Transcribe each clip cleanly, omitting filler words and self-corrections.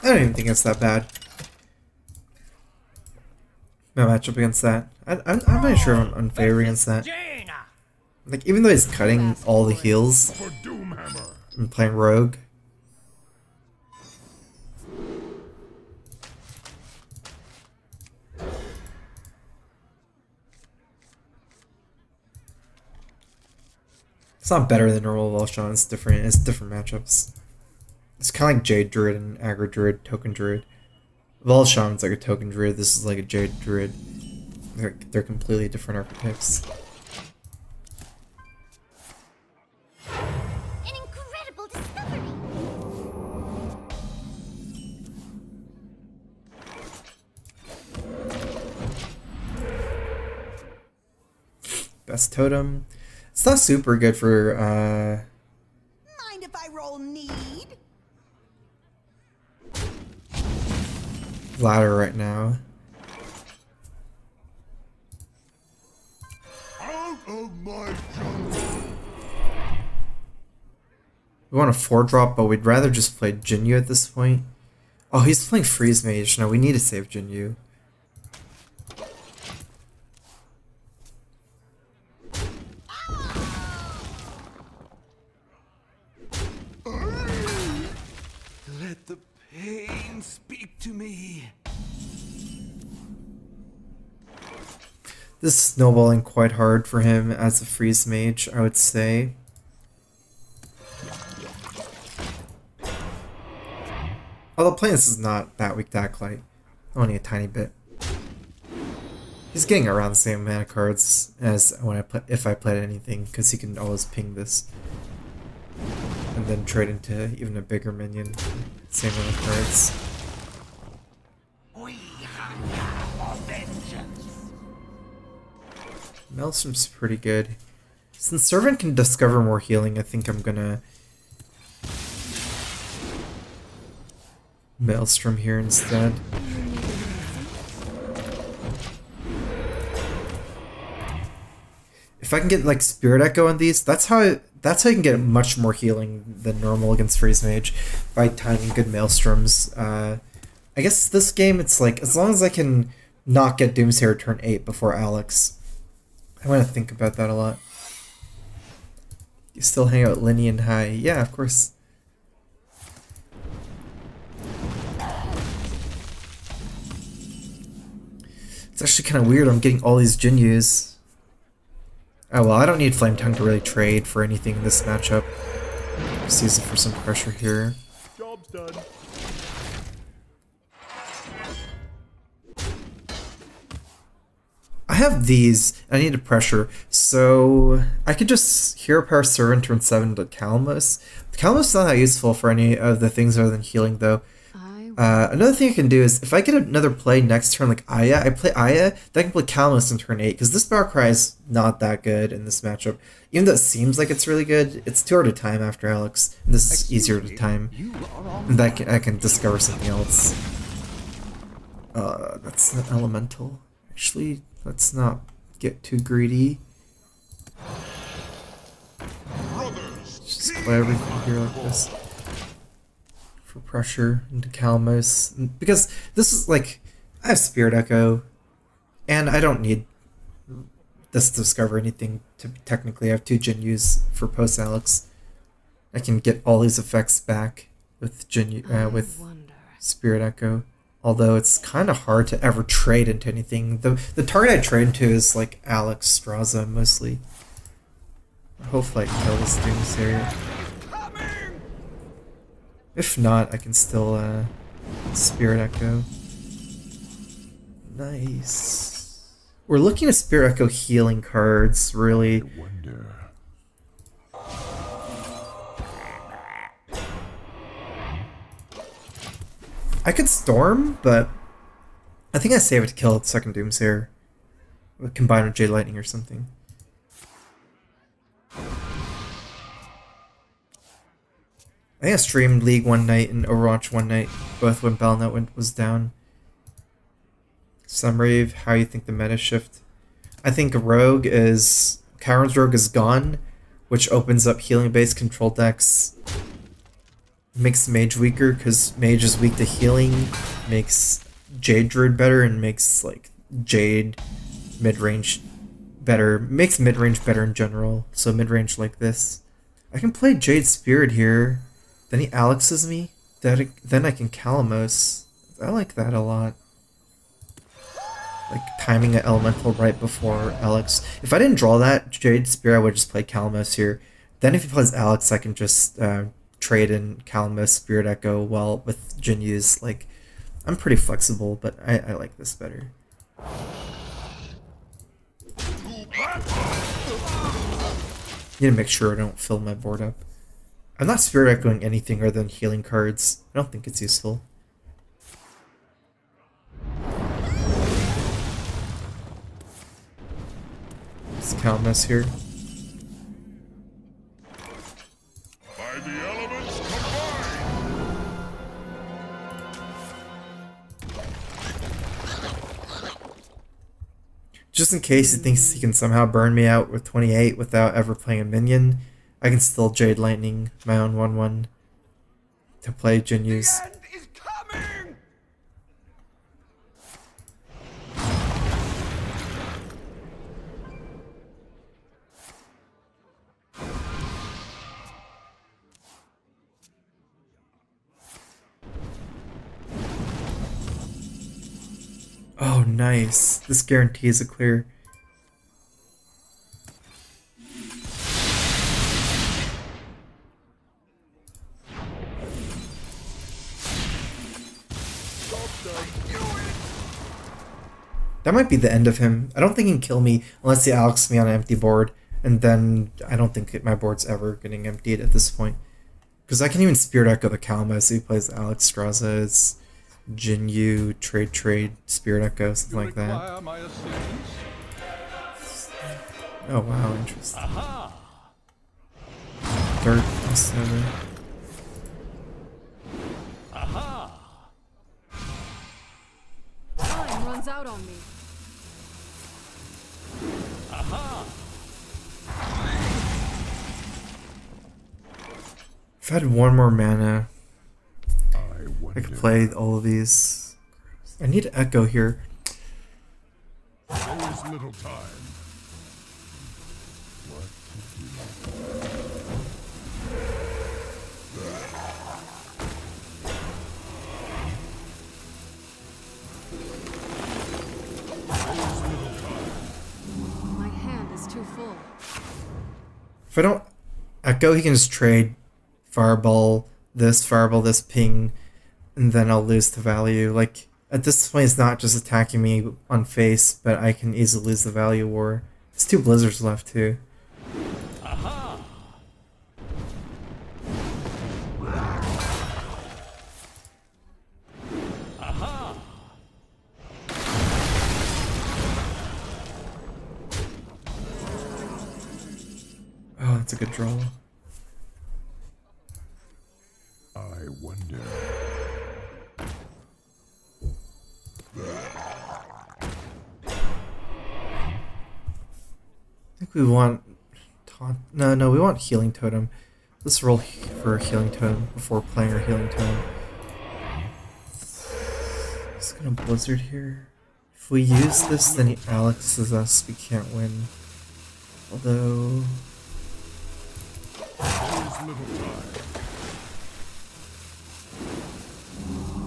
I don't even think it's that bad. No matchup against that. I'm not sure I'm unfair against that. Like, even though he's cutting all the heals and playing rogue. It's not better than normal Volshan, it's different matchups. It's kind of like Jade Druid and Aggro Druid, Token Druid. Volshan's like a Token Druid, this is like a Jade Druid. They're completely different archetypes. An incredible discovery! Best Totem. It's not super good for, Mind if I roll need? ladder right now. Out of my jungle. We want a 4-drop, but we'd rather just play Jinyu at this point. Oh, he's playing Freeze Mage. No, we need to save Jinyu. Let the pain speak to me. This is snowballing quite hard for him as a Freeze Mage, I would say. Although playing this is not that weak to Acolyte. Only a tiny bit. He's getting around the same amount of cards as when if I played anything, because he can always ping this. And then trade into even a bigger minion. Same amount of cards. We hunger for vengeance. Maelstrom's pretty good. Since Servant can discover more healing, I think I'm gonna Maelstrom here instead. If I can get like Spirit Echo on these, that's how you can get much more healing than normal against Freeze Mage by timing good Maelstroms. I guess this game it's like as long as I can not get Doomsayer turn 8 before Alex. I want to think about that a lot. You still hang out with Linny and High? Yeah, of course. It's actually kind of weird. I'm getting all these Jinyus. Oh well, I don't need Flame Tongue to really trade for anything in this matchup. Just use it for some pressure here. Job's done. I have these, and I need to pressure, so I could just Hero Power Servant turn 7 to Calamus. Calamus is not that useful for any of the things other than healing, though. Another thing I can do is, if I get another play next turn like Aya, I play Aya, then I can play Calamus in turn 8, because this Battle Cry is not that good in this matchup. Even though it seems like it's really good, it's too hard to time after Alex, and this is easier to time. And I can discover something else. That's an Elemental. Actually, let's not get too greedy. Just play everything here like this. For pressure into Calamus. Because this is like, I have Spirit Echo, and I don't need this to discover anything to technically have 2 Jinyus for post Alex. I can get all these effects back with with Spirit Echo. Although it's kind of hard to ever trade into anything. The target I trade into is like Alex, Straza mostly. Hopefully I can kill this Doomsayer. If not, I can still Spirit Echo. Nice. We're looking at Spirit Echo healing cards, really. I wonder. I could Storm, but I think I save it to kill the second Doomsayer. Combine with Jade Lightning or something. I think I streamed League one night and Overwatch one night, both when Battle.net was down. Sunrave, how you think the meta shift? I think Karen's Rogue is gone, which opens up healing based control decks makes Mage weaker because Mage is weak to healing, makes Jade Druid better, and makes like Jade mid-range better, makes mid-range better in general. So mid-range like this. I can play Jade Spirit here, then he Alexes me, then I can Calamos. I like that a lot. Like timing an elemental right before Alex. If I didn't draw that Jade Spirit, I would just play Calamos here. Then if he plays Alex, I can just trade in Calamos, Spirit Echo, well with Jinyu's. Like, I'm pretty flexible, but I like this better. Need to make sure I don't fill my board up. I'm not Spirit Echoing anything other than healing cards. I don't think it's useful. Let's Calamos here. By the elements combined. Just in case he thinks he can somehow burn me out with 28 without ever playing a minion, I can still Jade Lightning my own 1/1 to play Jinyu's. The end is coming. Oh, nice. This guarantees a clear. That might be the end of him. I don't think he can kill me unless he Alexes me on an empty board, and then I don't think my board's ever getting emptied at this point. Because I can even Spirit Echo the Calamos if he plays Alex Straza. It's Jinyu, trade, Spirit Echo, something like that. Oh wow, interesting. Third +7. Time runs out on me. If I had one more mana, I could play all of these. I need to Echo here. There is little time. What My hand is too full. If I don't Echo, he can just trade Fireball this, ping, and then I'll lose the value. Like, at this point, it's not just attacking me on face, but I can easily lose the value war. There's 2 Blizzards left, too. Oh, that's a good draw. I wonder. I think we want taunt. No, we want Healing Totem. Let's roll for Healing Totem before playing our Healing Totem. Just gonna Blizzard here. If we use this, then he Alexes us. We can't win. Although.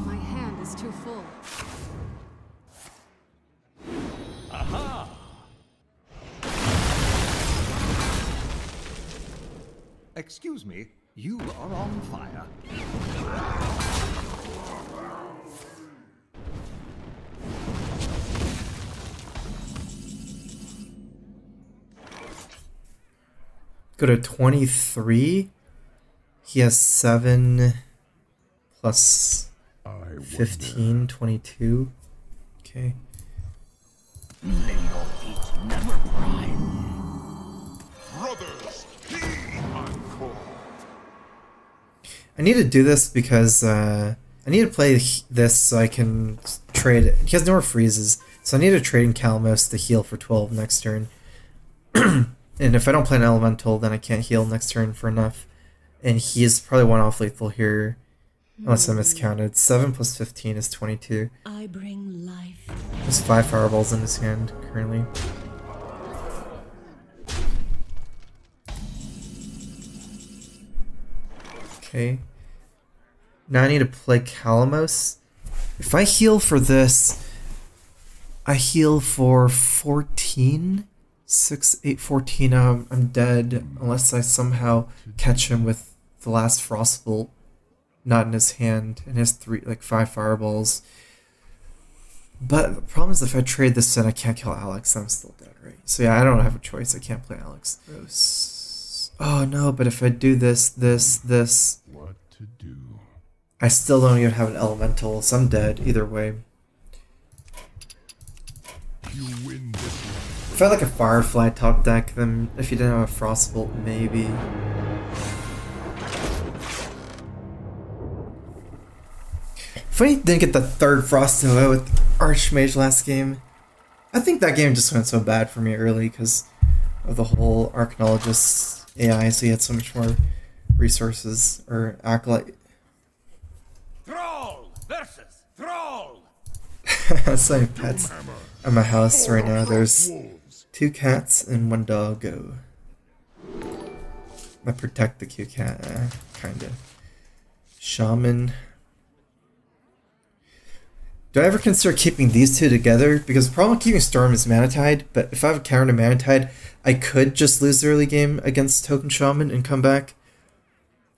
My hand is too full. Excuse me, you are on fire. Go to 23. He has 7 plus 15, 22. Okay. Brothers, encore. I need to do this because I need to play this so I can trade. He has no more freezes, so I need to trade in Calamos to heal for 12 next turn. And if I don't play an elemental, then I can't heal next turn for enough. And he is probably one off lethal here. Unless I miscounted. 7 plus 15 is 22. I bring life. There's 5 fireballs in his hand currently. Okay. Now I need to play Calamos. If I heal for this, I heal for 14? 6, 8, 14. I'm dead unless I somehow catch him with the last Frostbolt not in his hand and his 5 fireballs. But the problem is if I trade this in, I can't kill Alex. I'm still dead, right? So yeah, I don't have a choice. I can't play Alex. Oh no, but if I do this. What to do? I still don't even have an elemental, so I'm dead either way. You win this one. If I had like a Firefly top deck, then if you didn't have a Frostbolt, maybe. If I didn't get the 3rd Frost Nova with Archmage last game, I think that game just went so bad for me early because of the whole Archaeologist AI, so he had so much more resources, or Acolyte. Thrall versus Thrall. So many pets at my house right now. There's 2 cats and 1 doggo. I protect the cute cat, kinda. Shaman. Do I ever consider keeping these 2 together? Because the problem with keeping Storm is Mana Tide, but if I have a counter to Mana Tide, I could just lose the early game against Token Shaman and come back.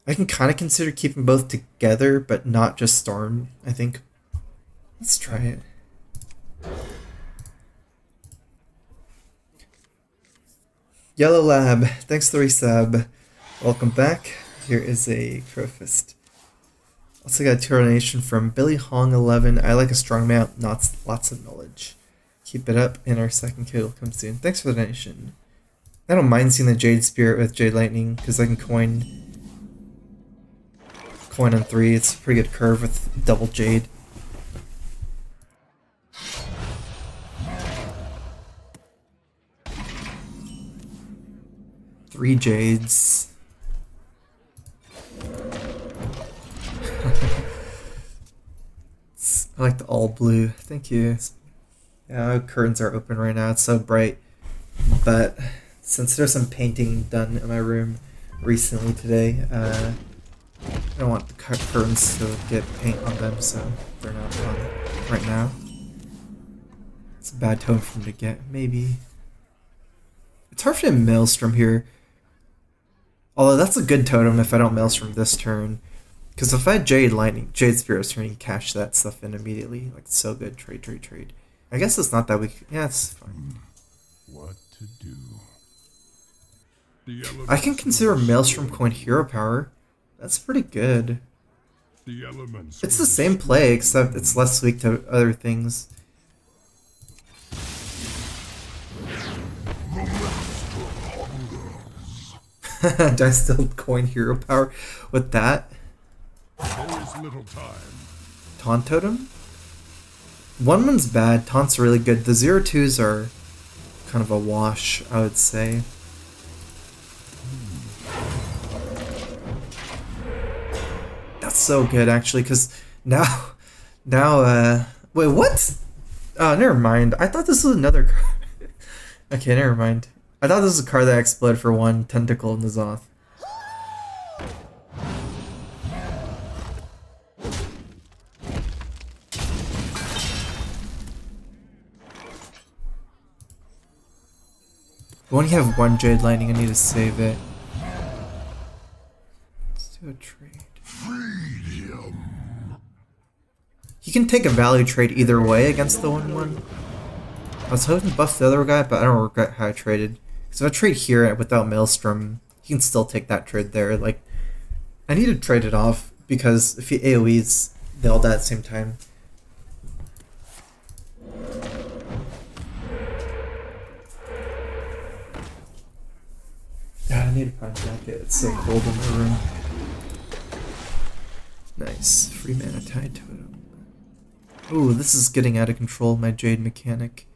I can kind of consider keeping both together, but not just Storm, I think. Let's try it. Yellow Lab, thanks for the resub. Welcome back. Here is a Crowfist. Also got a donation from Billy Hong 11. I like a strong mount, not lots of knowledge. Keep it up, and our second kill will come soon. Thanks for the donation. I don't mind seeing the Jade Spirit with Jade Lightning because I can coin on 3. It's a pretty good curve with double Jade. Three Jades. I like the all blue. Thank you. Yeah, curtains are open right now. It's so bright. But since there's some painting done in my room recently today, I don't want the curtains to get paint on them, so they're not on right now. It's a bad tone for me to get, maybe. It's hard for me to Maelstrom here. Although that's a good totem if I don't Maelstrom this turn. Because if I had Jade Lightning, Jade Spirit's turn, you cash that stuff in immediately. Like, so good. Trade. I guess it's not that weak. Yeah, it's fine. What to do? I can consider Maelstrom coin hero power. That's pretty good. The elements It's the same play, except it's less weak to other things. Do I still coin hero power with that? There is little time. Taunt Totem? 1-1's bad, Taunt's really good. The 0-2s are kind of a wash, I would say. That's so good, actually, because now, wait, what? Oh, never mind. I thought this was another card. Okay, never mind. I thought this was a card that exploded for 1 Tentacle in the Zoth. I only have 1 Jade Lightning, I need to save it. Let's do a trade. You can take a value trade either way against the 1-1. I was hoping to buff the other guy, but I don't regret how I traded. Because if I trade here without Maelstrom, you can still take that trade there. Like, I need to trade it off, because if he AoEs, they all die at the same time. God, I need a pine jacket. It's so cold in my room. Nice. Free Mana Tide Totem. Ooh, this is getting out of control, my Jade mechanic.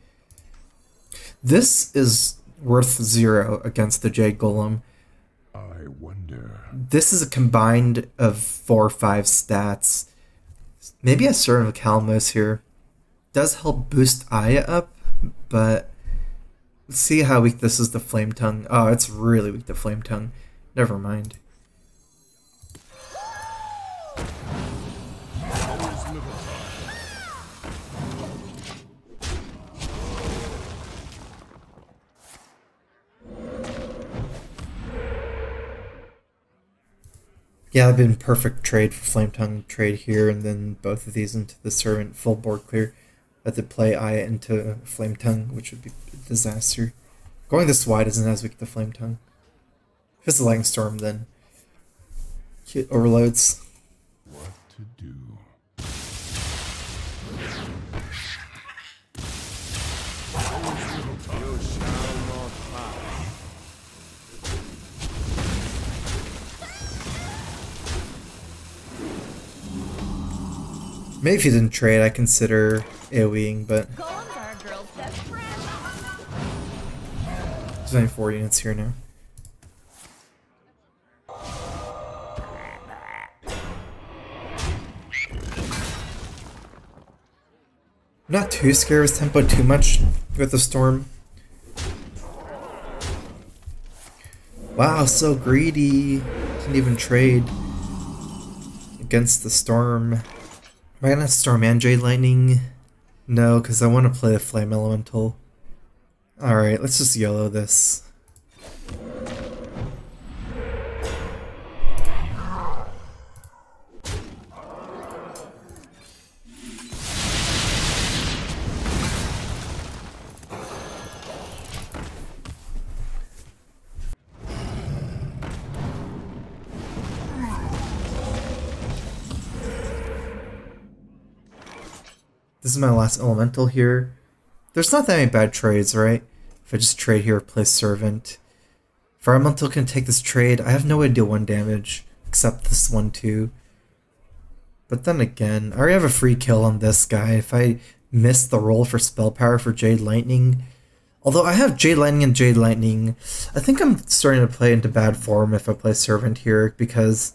This is worth 0 against the Jade Golem. wonder. This is a combined of 4 or 5 stats. Maybe a Servant of Calmos here. Does help boost Aya up, but let's see how weak this is to Flame Tongue. Oh, it's really weak to Flame Tongue. Never mind. Yeah, that'd been perfect trade for Flame Tongue trade here, and then both of these into the Servant full board clear. I had to play Aya into Flame Tongue, which would be a disaster. Going this wide isn't as weak to Flame Tongue. If it's a Lightning Storm, then it overloads. What to do? You shall not pass. Maybe if you didn't trade, I consider AoEing, but Golems are a girl's best friend. there's only 4 units here now. I'm not too scared of his tempo too much with the storm. Wow, so greedy. Didn't even trade against the storm. Am I gonna Storm and Jade Lightning? No, because I want to play the Flame Elemental. Alright, let's just YOLO this. This is my last elemental here. There's not that many bad trades, right? If I just trade here, play Servant. If our elemental can take this trade, I have no way to deal 1 damage, except this one too. But then again, I already have a free kill on this guy. If I miss the roll for spell power for Jade Lightning, although I have Jade Lightning and Jade Lightning, I think I'm starting to play into bad form if I play Servant here, because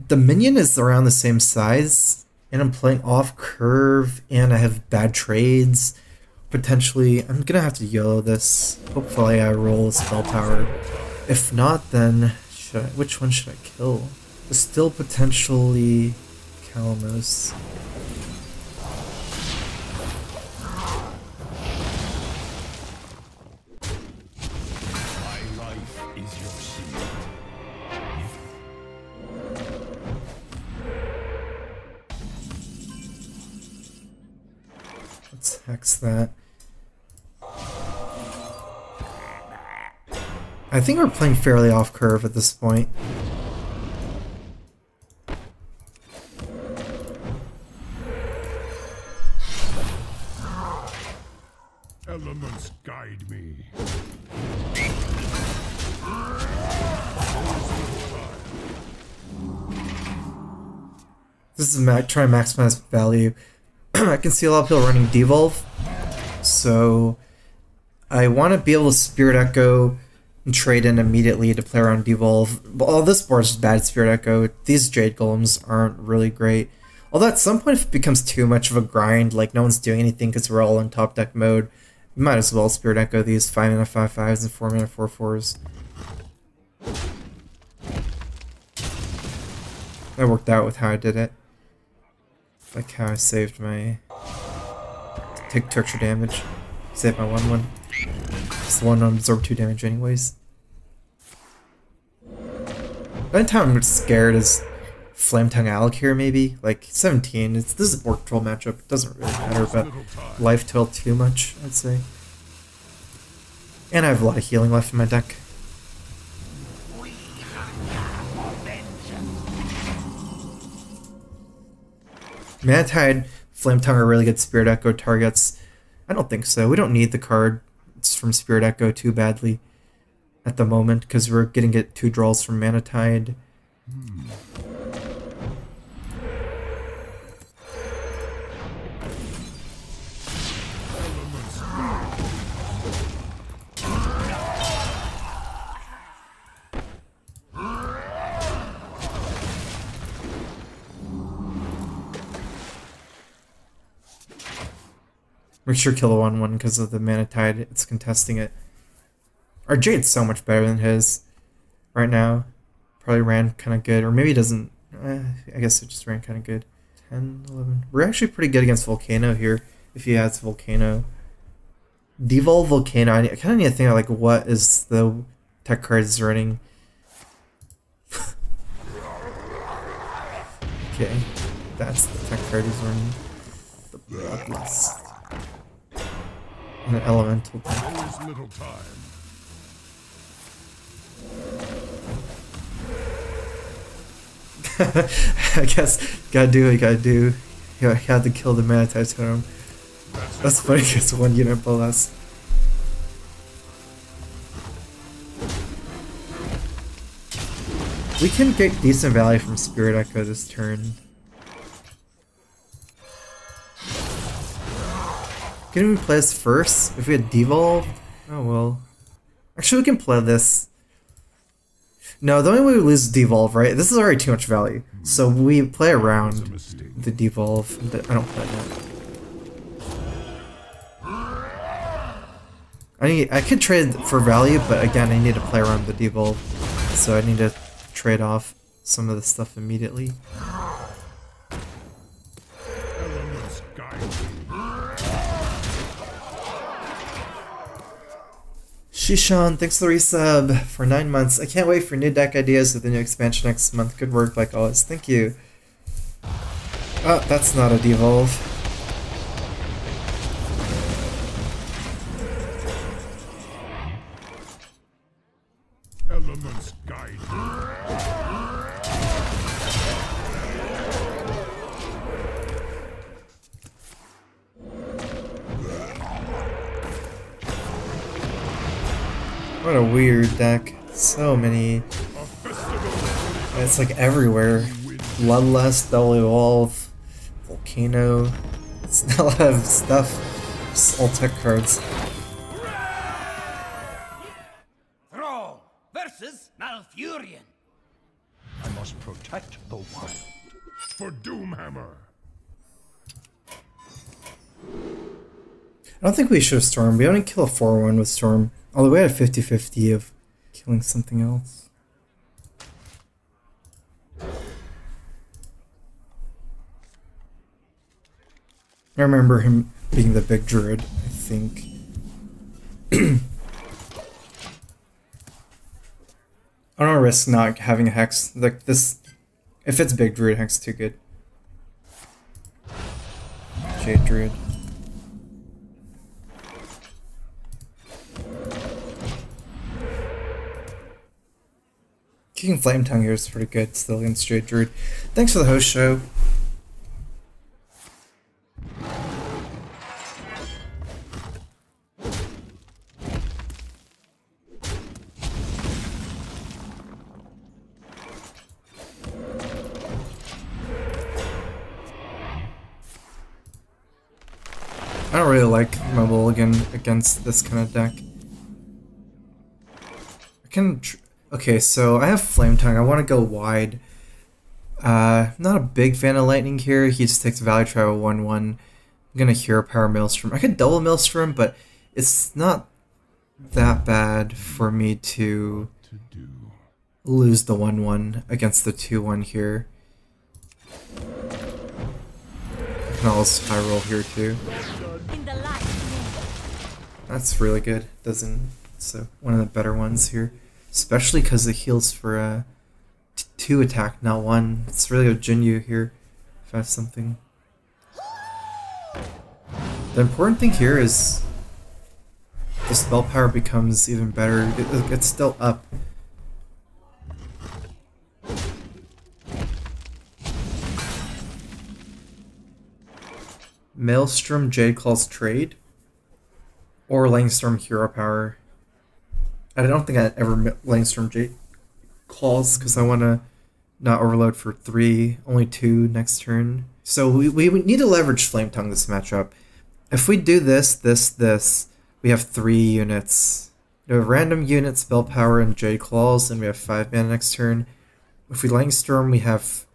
the minion is around the same size, and I'm playing off curve, and I have bad trades. Potentially, I'm gonna have to YOLO this. Hopefully I roll spell power. If not, then which one should I kill? There's still potentially Calamos. My life is your shield. Let's hex that. I think we're playing fairly off curve at this point. Elements guide me. This is trying to maximize value. I can see a lot of people running Devolve, so I want to be able to Spirit Echo and trade in immediately to play around Devolve. Well, this board is just bad Spirit Echo. These Jade Golems aren't really great. Although at some point if it becomes too much of a grind, like no one's doing anything because we're all in top deck mode, you might as well Spirit Echo these 5 mana 5/5s and 4 mana 4/4s. That worked out with how I did it. Like how I saved my... Take torture damage. Save my 1/1. It's the 1/1 absorb 2 damage anyways. The only time I'm scared is Flame Tongue Alec here maybe. Like 17. This is a board control matchup. It doesn't really matter, but life toil too much, I'd say. And I have a lot of healing left in my deck. Manatide, Flame Tongue are really good Spirit Echo targets. I don't think so. We don't need the card from Spirit Echo too badly at the moment because we're getting 2 draws from Manatide. Make sure to kill the 1/1 because of the Mana Tide. It's contesting it. Our Jade's so much better than his right now. Probably ran kind of good. Or maybe it doesn't. I guess it just ran kind of good. 10, 11. We're actually pretty good against Volcano here. If he has Volcano. Devolve Volcano. I kind of need to think of like what is the tech cards running. Okay. That's the tech card he's running. The Bloodlust. And an Elemental deck. There's little time. I guess gotta do what you gotta do. You had to kill the Mana Tide Totem. That's funny because 1 unit plus. We can get decent value from Spirit Echo this turn. Can we play this first? If we had devolved? Oh well. Actually, we can play this. No, the only way we lose is devolve, right? This is already too much value. So we play around the devolve. I don't play that. I could trade for value, but again, I need to play around the devolve. So I need to trade off some of the stuff immediately. Shishan, thanks for the resub for 9 months. I can't wait for new deck ideas with the new expansion next month. Good work like always. Thank you. Oh, that's not a devolve. Elements guide. What a weird deck. So many. It's like everywhere. Bloodlust, Double Evolve, Volcano. It's not a lot of stuff. Just all tech cards. Throw versus Malfurion. I must protect the wild. For Doomhammer. I don't think we should have Storm. We only kill a 4/1 with Storm. Although we had a 50-50 of killing something else. I remember him being the big druid, I think. I don't want to risk not having a hex. Like this, if it's big druid, hex too good. Jade druid. Kicking Flame Tongue here is pretty good still against Jade Druid. Thanks for the host show. I don't really like my mulligan against this kind of deck. I can... Okay, so I have Flame Tongue. I want to go wide. Not a big fan of Lightning here. He just takes Value Trap 1/1. I'm gonna Hero Power Maelstrom. I could double Maelstrom, but it's not that bad for me to lose the 1/1 against the 2/1 here. I can also high roll here too. That's really good. Doesn't so one of the better ones here. Especially because it heals for 2 attack, not 1. It's really a Jinyu here, if I have something. The important thing here is the spell power becomes even better. It's still up. Maelstrom Jade Claw's trade? Or Langstorm Hero Power. I don't think I'd ever Langstorm Jade Claws because I want to not overload for 3, only 2 next turn. So we need to leverage Flame Tongue this matchup. If we do this, we have 3 units. We have random unit, Spell Power, and Jade Claws, and we have 5 mana next turn. If we Langstorm, we have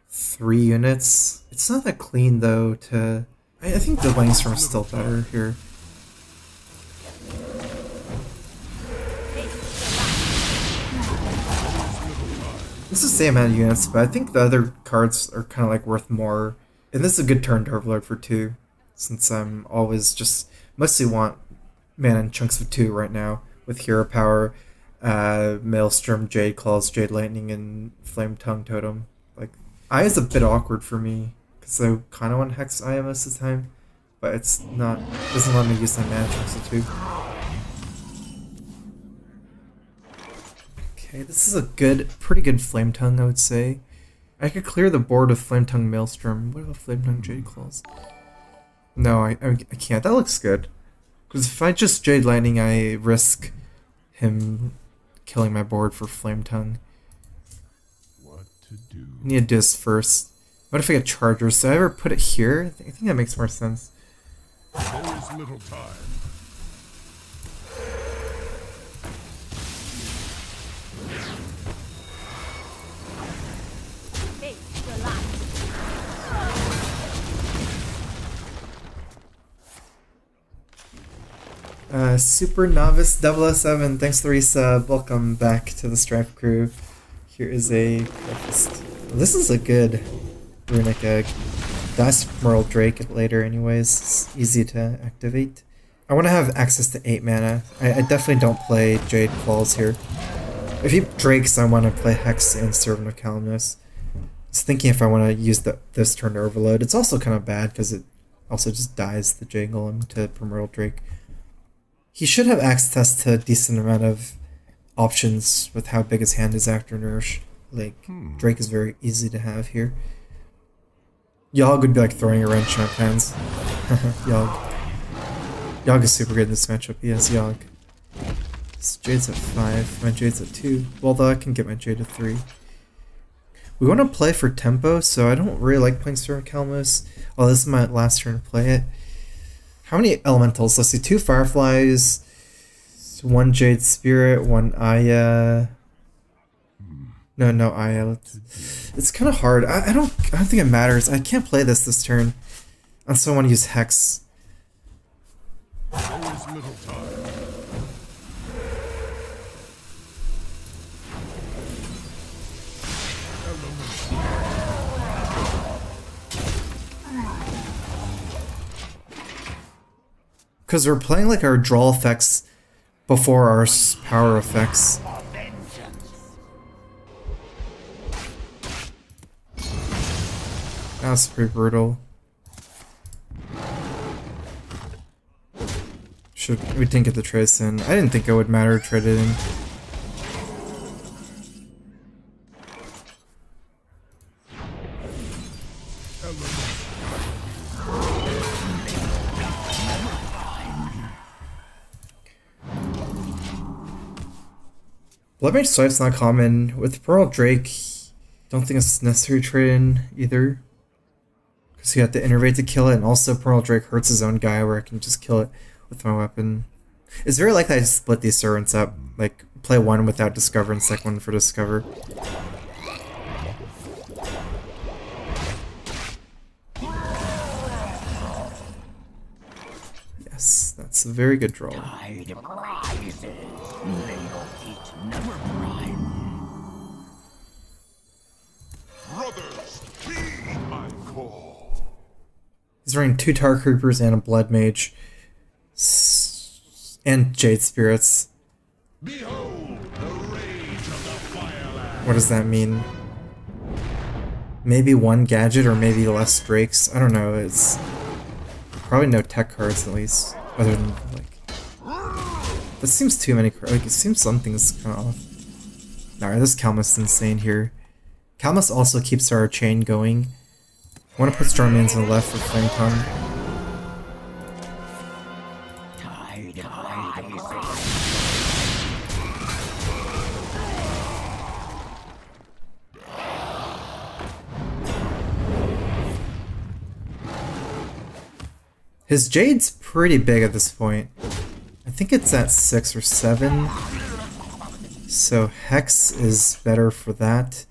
3 units. It's not that clean though to... I think the Lightning Storm is still better here. This is the same amount of units, but I think the other cards are kind of like worth more. And this is a good turn to Overload for 2, since I'm always just mostly want mana in chunks of 2 right now with Hero Power, Maelstrom, Jade Claws, Jade Lightning, and Flame Tongue Totem. Like, Eye is a bit awkward for me because I kind of want Hex Eye most of the time, but it's not, doesn't let me use my mana chunks of 2. Okay, this is a pretty good Flame Tongue, I would say. I could clear the board with Flame Tongue Maelstrom. What about Flame Tongue Jade Claws? No, I can't. That looks good. Because if I just Jade Lightning, I risk him killing my board for Flame Tongue. What to do? I need to do this first. What if I get Chargers? So I ever put it here? I think that makes more sense. There is little time. Super Novice 007, thanks for the resub. Welcome back to the Strifecro. Here is a breakfast. This is a good runic egg. Dies from Merle Drake later anyways. It's easy to activate. I want to have access to 8 mana. I definitely don't play Jade Claws here. If you Drakes, I want to play Hex and Servant of Calumnus. I was thinking if I want to use this turn to Overload. It's also kind of bad because it also just dies the Jade Golem to Primordial Drake. He should have access to a decent amount of options with how big his hand is after Nourish. Like, Drake is very easy to have here. Yogg would be like throwing a wrench in our plans. Yogg. Yogg is super good in this matchup. Yes, Yogg. This Jade's at 5. My Jade's at 2. Well, though I can get my Jade at 3. We want to play for tempo, so I don't really like playing Servant of Calumnus. Oh, this is my last turn to play it. How many elementals? Let's see, 2 Fireflies, 1 Jade Spirit, 1 Aya. No Aya. It's kind of hard. I don't think it matters. I can't play this turn. I still want to use Hex. There is little time. Because we're playing like our draw effects before our power effects. That's pretty brutal. We didn't get the trace in. I didn't think it would matter to trade it in. Bloodmage Swipe's not common. With Pearl Drake, don't think it's necessary to trade in either. Because you have to innervate to kill it, and also Pearl Drake hurts his own guy where I can just kill it with my weapon. It's very likely I split these servants up. Like, play one without Discover and second one for Discover. Yes, that's a very good draw. Brothers, heed my call. He's running 2 Tar Creepers and a Blood Mage. And Jade Spirits. Behold the rage of the Fireland. What does that mean? Maybe 1 Gadget or maybe less Drakes? I don't know, it's probably no tech cards at least. Other than, like... That seems too many cards. Like, it seems something's kind of off. Alright, this Calmus is insane here. Calmus also keeps our chain going. I want to put Stormlands on the left for Flame Tongue. His Jade's pretty big at this point. I think it's at 6 or 7. So Hex is better for that.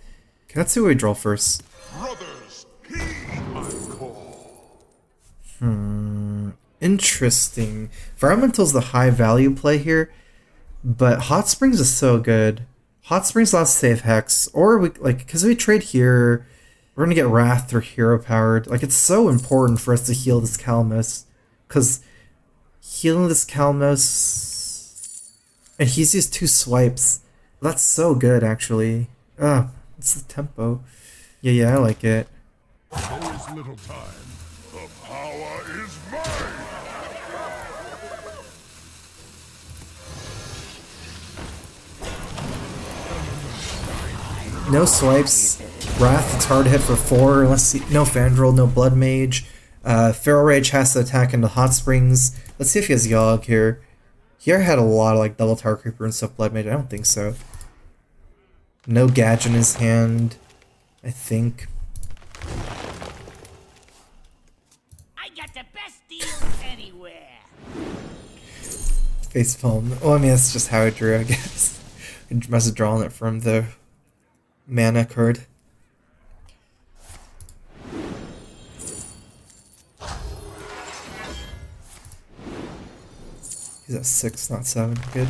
Okay, let's see what we draw first. Brothers, heed my call. Interesting. Environmental's the high value play here, but Hot Springs is so good. Hot Springs allows save Hex, or we like because we trade here, we're gonna get Wrath through hero powered. Like it's so important for us to heal this Kalmos, because healing this Kalmos, and he's used 2 swipes. That's so good actually. It's the tempo. Yeah, I like it. There is little time. The power is mine! No swipes. Wrath, it's hard to hit for 4. Let's see. No Fandral, no Blood Mage. Feral Rage has to attack into Hot Springs. Let's see if he has Yogg here. He already had a lot of like double Tower Creeper and stuff. Blood Mage, I don't think so. No Gadge in his hand, I think. I got the best deals anywhere. Facepalm. Oh, I mean, that's just how I drew, I guess. I must have drawn it from the mana card. He's at 6, not 7. Good.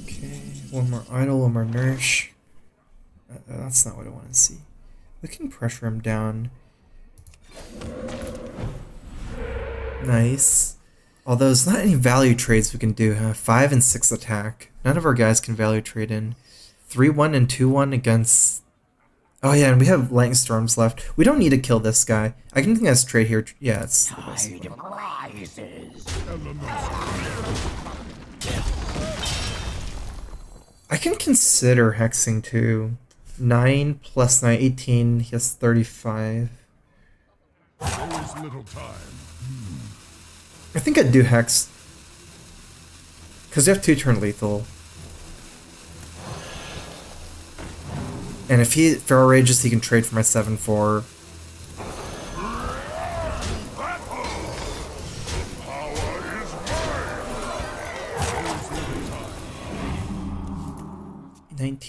Okay, one more Idle, one more Nourish. That's not what I want to see. We can pressure him down. Nice. Although there's not any value trades we can do, huh? 5 and 6 attack. None of our guys can value trade in. 3-1 and 2-1 against... Oh yeah, and we have Lightning Storms left. We don't need to kill this guy. I can think that's trade here. Yeah, it's the best one. I can consider hexing too. 9 plus 9, 18. He has 35. There is little time. I think I'd do Hex. Because you have 2-turn lethal. And if he Feral Rages, he can trade for my 7-4.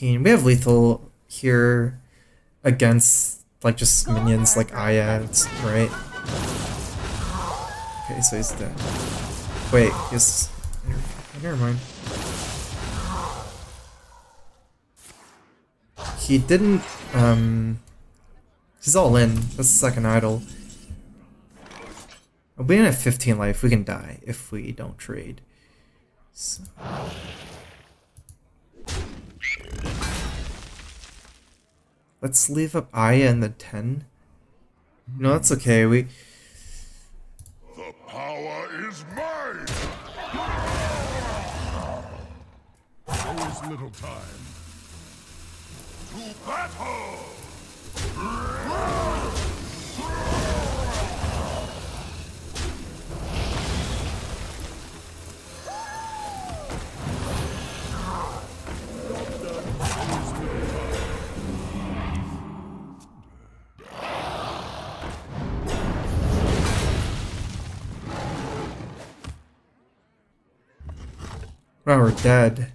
We have lethal here against like just minions like Ayat, right? Okay, so he's dead. Wait, he's... Never mind. He didn't, he's all in. That's the second idol. We don't have 15 life. We can die if we don't trade. So... Let's leave up Aya in the 10. No, that's okay. The power is mine! There is little time. To battle! Oh, we're dead.